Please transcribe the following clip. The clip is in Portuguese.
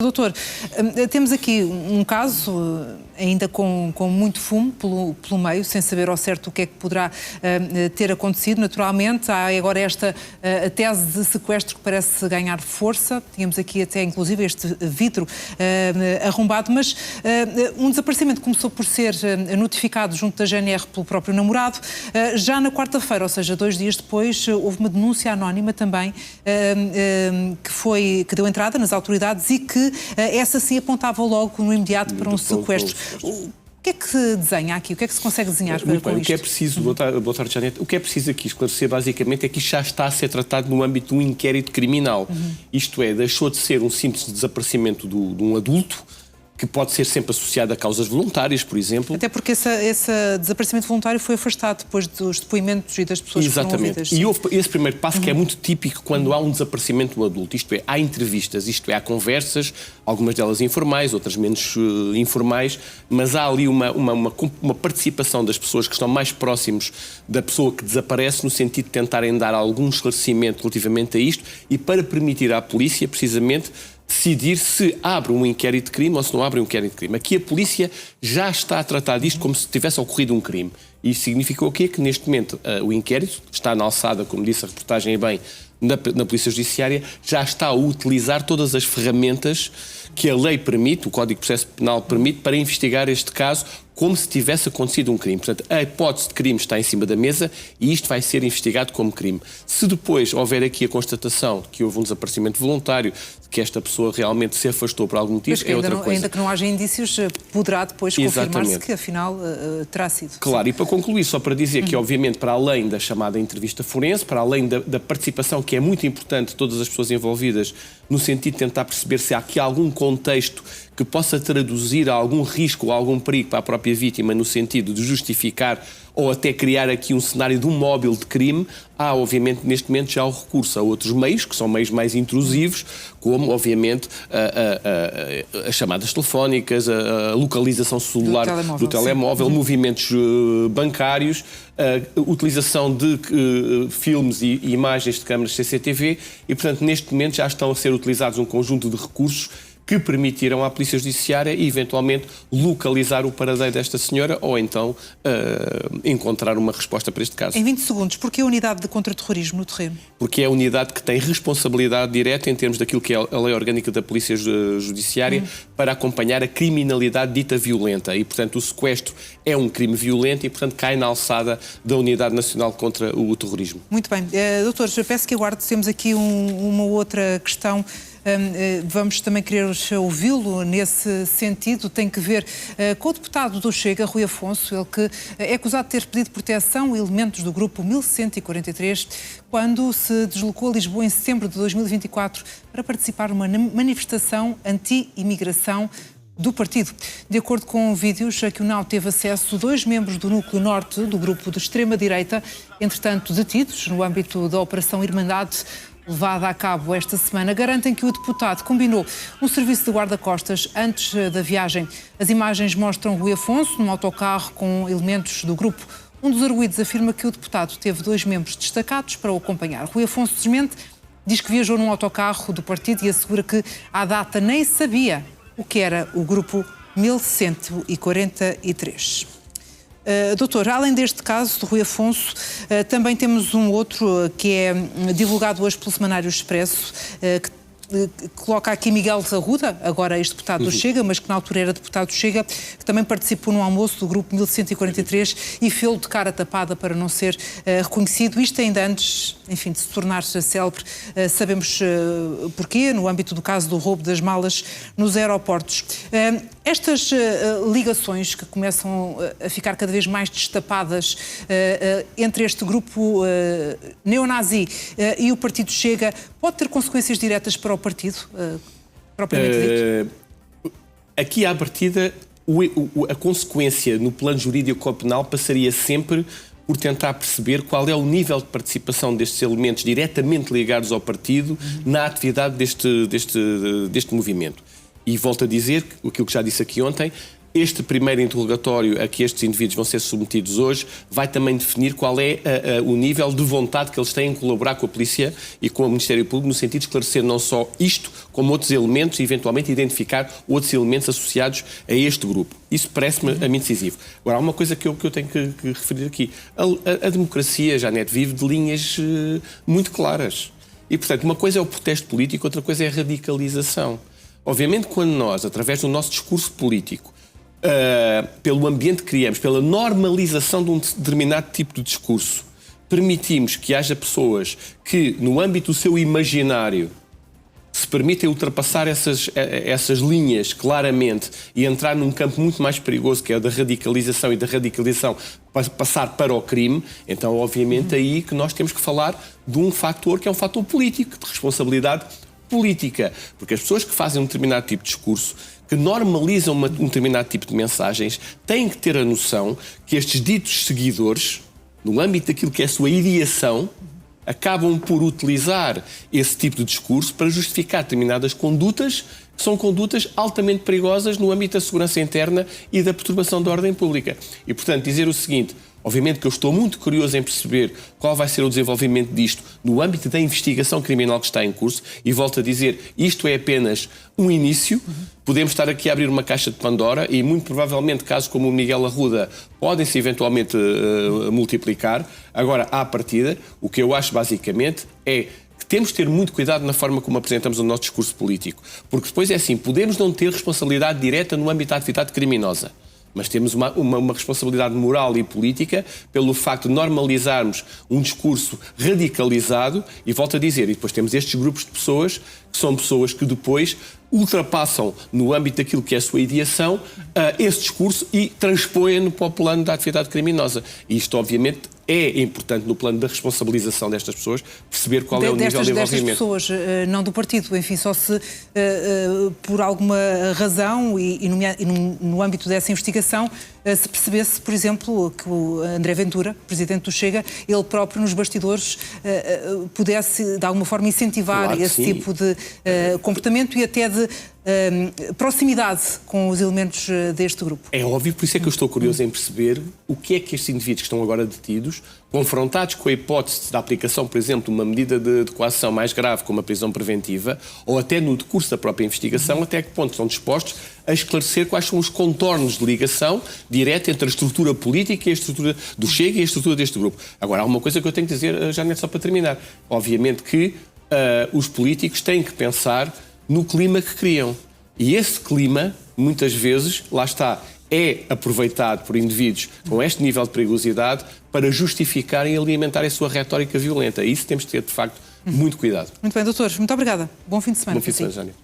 Doutor, temos aqui um caso ainda com muito fumo pelo meio, sem saber ao certo o que é que poderá ter acontecido. Naturalmente, há agora esta a tese de sequestro que parece ganhar força. Tínhamos aqui até, inclusive, este vidro arrombado, mas um desaparecimento começou por ser notificado junto da GNR pelo próprio namorado. Já na quarta-feira, ou seja, 2 dias depois, houve uma denúncia anónima também que deu entrada nas autoridades e que essa sim apontava logo no imediato para um sequestro. O que é que se desenha aqui? O que é que se consegue desenhar com isto? O que é preciso, boa tarde, Janete, o que é preciso aqui esclarecer basicamente é que isto já está a ser tratado no âmbito de um inquérito criminal. Isto é, deixou de ser um simples desaparecimento de um adulto, que pode ser sempre associado a causas voluntárias, por exemplo. Até porque esse desaparecimento voluntário foi afastado depois dos depoimentos e das pessoas que foram ouvidas. E houve esse primeiro passo que é muito típico quando há um desaparecimento do adulto. Isto é, há entrevistas, isto é, há conversas, algumas delas informais, outras menos informais, mas há ali uma participação das pessoas que estão mais próximos da pessoa que desaparece, no sentido de tentarem dar algum esclarecimento relativamente a isto e para permitir à polícia, precisamente, decidir se abre um inquérito de crime ou se não abre um inquérito de crime. Aqui a polícia já está a tratar disto como se tivesse ocorrido um crime. E isso significa o quê? Que neste momento o inquérito está na alçada, como disse a reportagem bem, na Polícia Judiciária, já está a utilizar todas as ferramentas que a lei permite, o Código de Processo Penal permite, para investigar este caso como se tivesse acontecido um crime. Portanto, a hipótese de crime está em cima da mesa e isto vai ser investigado como crime. Se depois houver aqui a constatação de que houve um desaparecimento voluntário, de que esta pessoa realmente se afastou por algum motivo, é outra coisa. Ainda que não haja indícios, poderá depois confirmar-se que afinal terá sido. Claro, e para concluir, só para dizer que obviamente para além da chamada entrevista forense, para além da participação, que é muito importante de todas as pessoas envolvidas, no sentido de tentar perceber se há aqui algum contexto que possa traduzir a algum risco ou algum perigo para a própria vítima, no sentido de justificar ou até criar aqui um cenário de um móvel de crime, há obviamente neste momento já o recurso a outros meios, que são meios mais intrusivos, como obviamente as chamadas telefónicas, a localização celular do telemóvel, movimentos bancários, a utilização de filmes e imagens de câmaras CCTV e, portanto, neste momento já estão a ser utilizados um conjunto de recursos que permitirão à Polícia Judiciária eventualmente localizar o paradeiro desta senhora ou então encontrar uma resposta para este caso. Em 20 segundos, porquê a unidade de contra-terrorismo no terreno? Porque é a unidade que tem responsabilidade direta em termos daquilo que é a lei orgânica da Polícia Judiciária para acompanhar a criminalidade dita violenta e, portanto, o sequestro é um crime violento e, portanto, cai na alçada da Unidade Nacional contra o Terrorismo. Muito bem. Doutor, peço que aguarde, temos aqui uma outra questão. Vamos também querer ouvi-lo nesse sentido. Tem que ver com o deputado do Chega, Rui Afonso, ele que é acusado de ter pedido proteção a elementos do grupo 1143 quando se deslocou a Lisboa em setembro de 2024 para participar numa manifestação anti-imigração do partido. De acordo com vídeos a que o NAU teve acesso, 2 membros do núcleo norte do grupo de extrema-direita, entretanto detidos no âmbito da Operação Irmandade, levada a cabo esta semana, garantem que o deputado combinou um serviço de guarda-costas antes da viagem. As imagens mostram Rui Afonso num autocarro com elementos do grupo. Um dos arguidos afirma que o deputado teve 2 membros destacados para o acompanhar. Rui Afonso desmente, diz que viajou num autocarro do partido e assegura que à data nem sabia o que era o grupo 1143. Doutor, além deste caso de Rui Afonso, também temos um outro que é divulgado hoje pelo Semanário Expresso, que coloca aqui Miguel Arruda, agora ex-deputado do Chega, mas que na altura era deputado do Chega, que também participou num almoço do grupo 1143 e fê-lo de cara tapada para não ser reconhecido. Isto ainda antes, enfim, de se tornar célebre. Sabemos porquê, no âmbito do caso do roubo das malas nos aeroportos. Estas ligações que começam a ficar cada vez mais destapadas entre este grupo neonazi e o Partido Chega, pode ter consequências diretas para o partido, propriamente dito? Aqui, à partida, a consequência no plano jurídico ou penal passaria sempre por tentar perceber qual é o nível de participação destes elementos diretamente ligados ao partido na atividade deste movimento. E volto a dizer, aquilo que já disse aqui ontem, este primeiro interrogatório a que estes indivíduos vão ser submetidos hoje vai também definir qual é o nível de vontade que eles têm em colaborar com a polícia e com o Ministério Público, no sentido de esclarecer não só isto, como outros elementos e, eventualmente, identificar outros elementos associados a este grupo. Isso parece-me a mim decisivo. Agora, há uma coisa que eu tenho que referir aqui. A democracia, Janete, vive de linhas muito claras. E, portanto, uma coisa é o protesto político, outra coisa é a radicalização. Obviamente, quando nós, através do nosso discurso político, pelo ambiente que criamos, pela normalização de um determinado tipo de discurso, permitimos que haja pessoas que, no âmbito do seu imaginário, se permitem ultrapassar essas linhas claramente e entrar num campo muito mais perigoso, que é o da radicalização, e da radicalização passar para o crime, então, obviamente, aí que nós temos que falar de um fator que é um fator político, de responsabilidade política. Porque as pessoas que fazem um determinado tipo de discurso, que normalizam um determinado tipo de mensagens, têm que ter a noção que estes ditos seguidores, no âmbito daquilo que é a sua ideação, acabam por utilizar esse tipo de discurso para justificar determinadas condutas que são condutas altamente perigosas no âmbito da segurança interna e da perturbação da ordem pública. E, portanto, dizer o seguinte: obviamente que eu estou muito curioso em perceber qual vai ser o desenvolvimento disto no âmbito da investigação criminal que está em curso, e volto a dizer, isto é apenas um início. Podemos estar aqui a abrir uma caixa de Pandora e, muito provavelmente, casos como o Miguel Arruda podem-se eventualmente multiplicar. Agora, à partida, o que eu acho basicamente é que temos de ter muito cuidado na forma como apresentamos o nosso discurso político. Porque depois é assim, podemos não ter responsabilidade direta no âmbito da atividade criminosa, mas temos uma responsabilidade moral e política pelo facto de normalizarmos um discurso radicalizado, e volto a dizer, e depois temos estes grupos de pessoas, que são pessoas que depois ultrapassam, no âmbito daquilo que é a sua ideação, esse discurso e transpõem-no para o plano da atividade criminosa. E isto, obviamente, é importante no plano da responsabilização destas pessoas, perceber qual é o nível de envolvimento. Destas pessoas, não do partido, enfim, só se por alguma razão e no âmbito dessa investigação se percebesse, por exemplo, que o André Ventura, presidente do Chega, ele próprio nos bastidores pudesse de alguma forma incentivar esse tipo de comportamento e até de proximidade com os elementos deste grupo. É óbvio, por isso é que eu estou curioso em perceber o que é que estes indivíduos que estão agora detidos, confrontados com a hipótese da aplicação, por exemplo, de uma medida de coação mais grave, como a prisão preventiva, ou até no decurso da própria investigação, até que ponto estão dispostos a esclarecer quais são os contornos de ligação direta entre a estrutura política e a estrutura do Chega e a estrutura deste grupo. Agora, há uma coisa que eu tenho que dizer, já não é só para terminar. Obviamente que os políticos têm que pensar no clima que criam. E esse clima, muitas vezes, lá está, é aproveitado por indivíduos com este nível de perigosidade para justificarem e alimentarem a sua retórica violenta. E isso temos de ter, de facto, muito cuidado. Muito bem, doutores. Muito obrigada. Bom fim de semana. Bom fim de semana, Jânia.